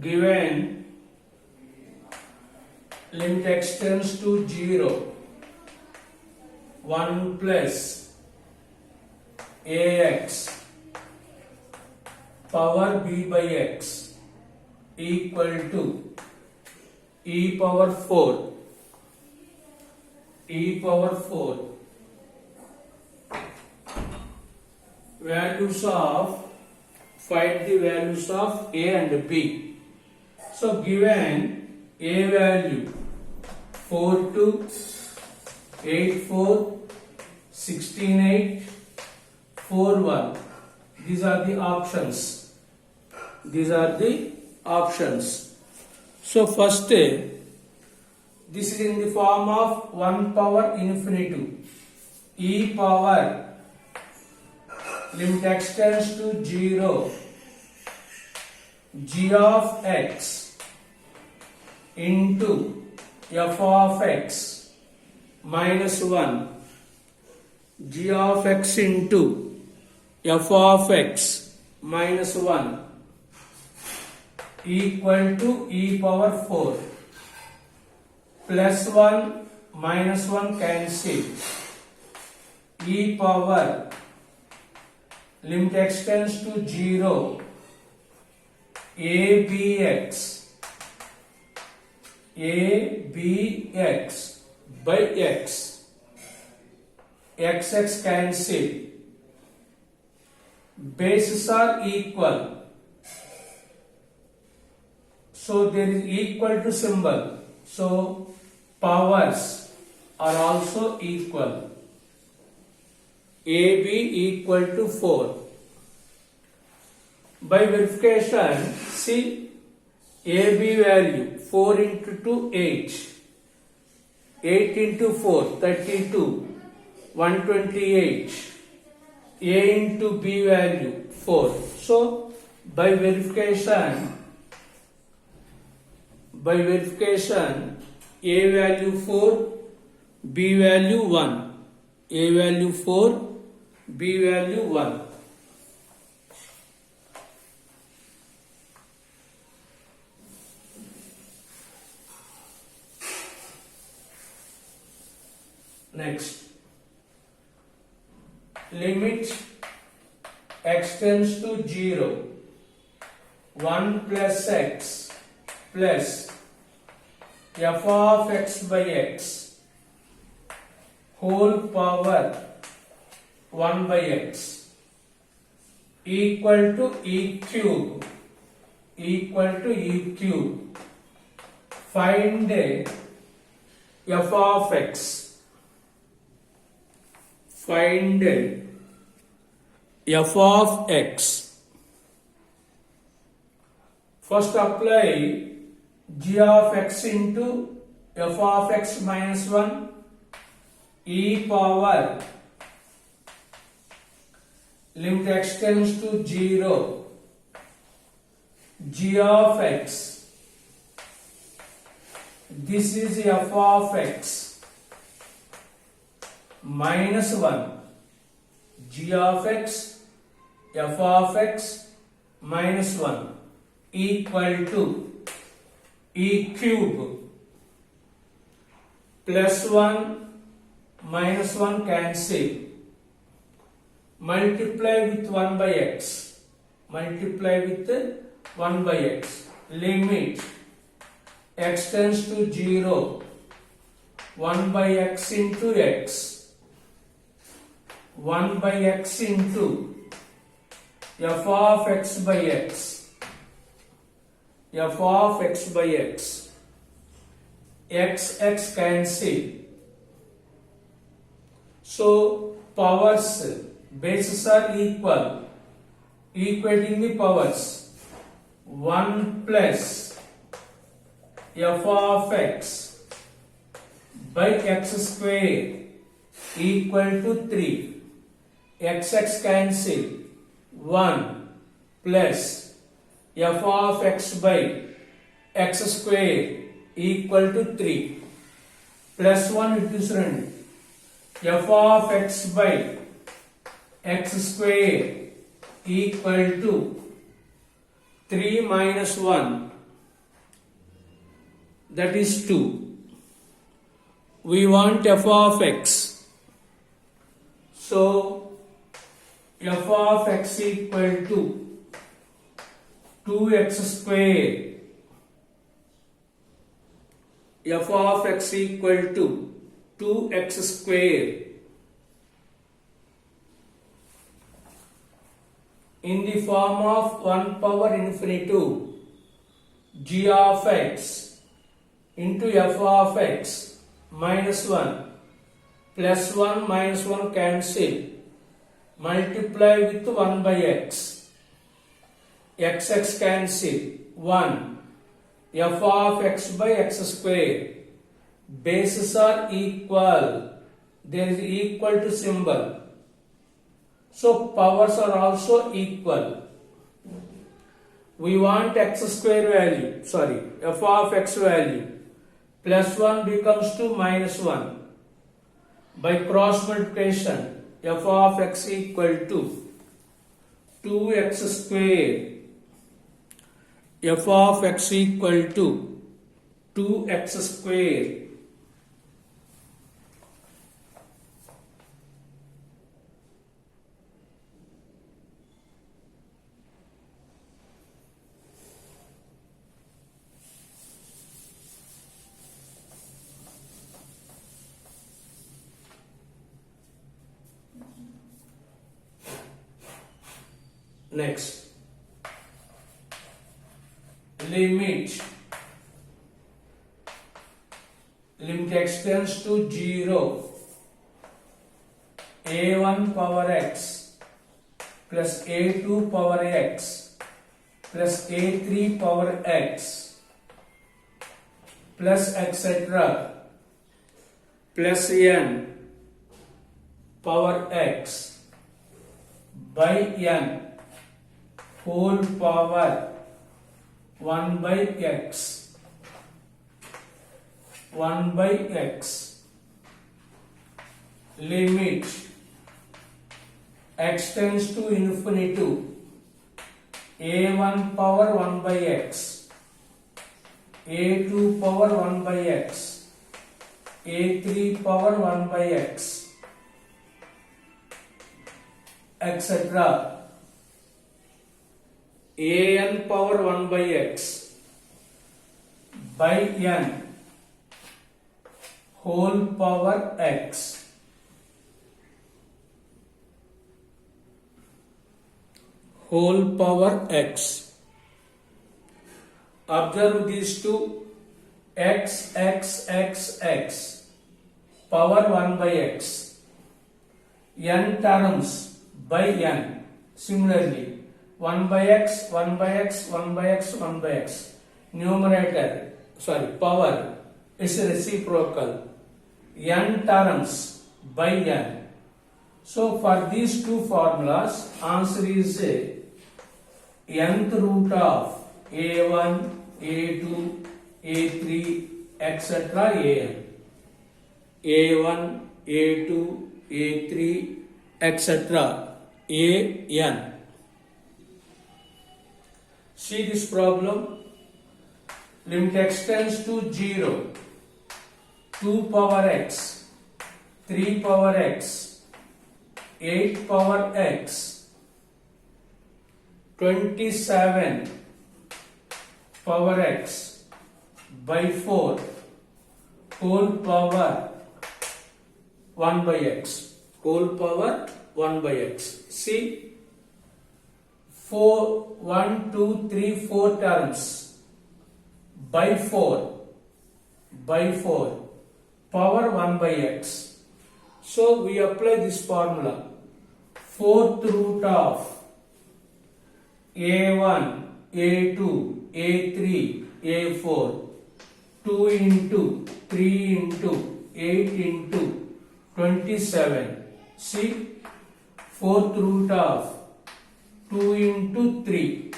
given limit x tends to 0, 1 plus ax power b by x equal to e power 4. Find the values of a and b. So given a value 42, 84, 168, 41. These are the options. So first, this is in the form of 1 power infinitive. E power limit x tends to 0, g of x into f of x minus 1, g of x into f of x minus 1 equal to e power 4. Plus 1 minus 1 cancel. E power limit x tends to 0, abx by x, xx cancel, bases are equal, so there is equal to symbol, so powers are also equal. AB equal to 4. By verification, see AB value 4 into 2 8, 8 into 4 32, 128. A into B value 4. So by verification A value 4, B value 1. A value 4, B value 1. Next, limit x tends to 0, 1 plus x plus f of x by x whole power 1 by x equal to e cube. Find f of x. Find f of x. First apply g of x into f of x minus 1 e power limit x tends to 0, g of x. This is f of x minus 1, g of x, f of x minus 1 equal to e cube. Plus 1 minus 1 cancel. Multiply with 1 by x. Limit x tends to 0, 1 by x into x. 1 by x into f of x by x. X cancel. So powers, bases are equal. Equating the powers. 1 plus f of x by x square equal to 3. X cancel. 1 plus f of x by x square equal to 3. Plus 1 it is running. F of x by x square equal to 3 minus 1 that is 2. We want f of x. So f of x equal to 2x square. F of x equal to 2x square in the form of 1 power infinity g of x into f of x minus 1 plus 1 minus 1 cancel, multiply with 1 by x, x cancel, 1, f of x by x square, bases are equal, there is equal to symbol, so powers are also equal. We want x square value, f of x value, plus 1 becomes to minus 1. By cross multiplication, f of x equal to 2x square, f of x equal to 2x square. Next, limit x tends to 0, a1 power x plus a2 power x plus a3 power x plus etc. plus n power x by n whole power 1 by x, 1 by x. Limit x tends to infinity, a1 power 1 by x, a2 power 1 by x, a3 power 1 by x, etc. an power 1 by x by n whole power x, whole power x. Observe these two, x power 1 by x, n terms by n. Similarly, 1 by x, 1 by x, 1 by x, 1 by x. Numerator, power is reciprocal. N terms by n. So for these two formulas, answer is nth root of a1, a2, a3, etc. an. a1, a2, a3, etc. an. See this problem. Limit x tends to 0, 2 power x, 3 power x, 8 power x, 27 power x by 4 whole power 1 by x, whole power 1 by x. See, 1, 2, 3, 4 terms by 4 power 1 by x. So we apply this formula. 4th root of a1, a2, a3, a4, 2 into 3 into 8 into 27. See, 4th root of 2 into 3,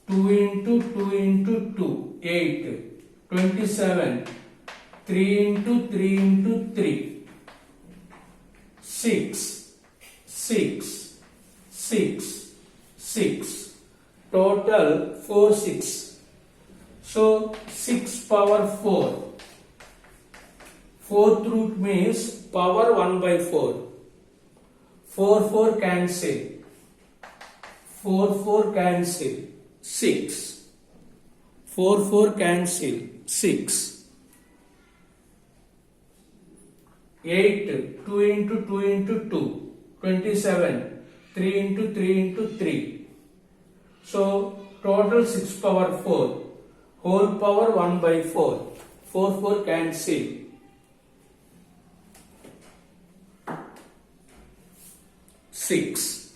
2 into 2 into 2, 8, 27, 3 into 3 into 3, 6, 6, 6, 6, total 4, 6. So 6 power 4. Fourth root means power 1 by 4. 4 cancel. 4 cancel. 6. 4 cancel. 6. 8. 2 into 2 into 2. 27. 3 into 3 into 3. So total 6 power 4. Whole power 1 by 4. 4 cancel. 6.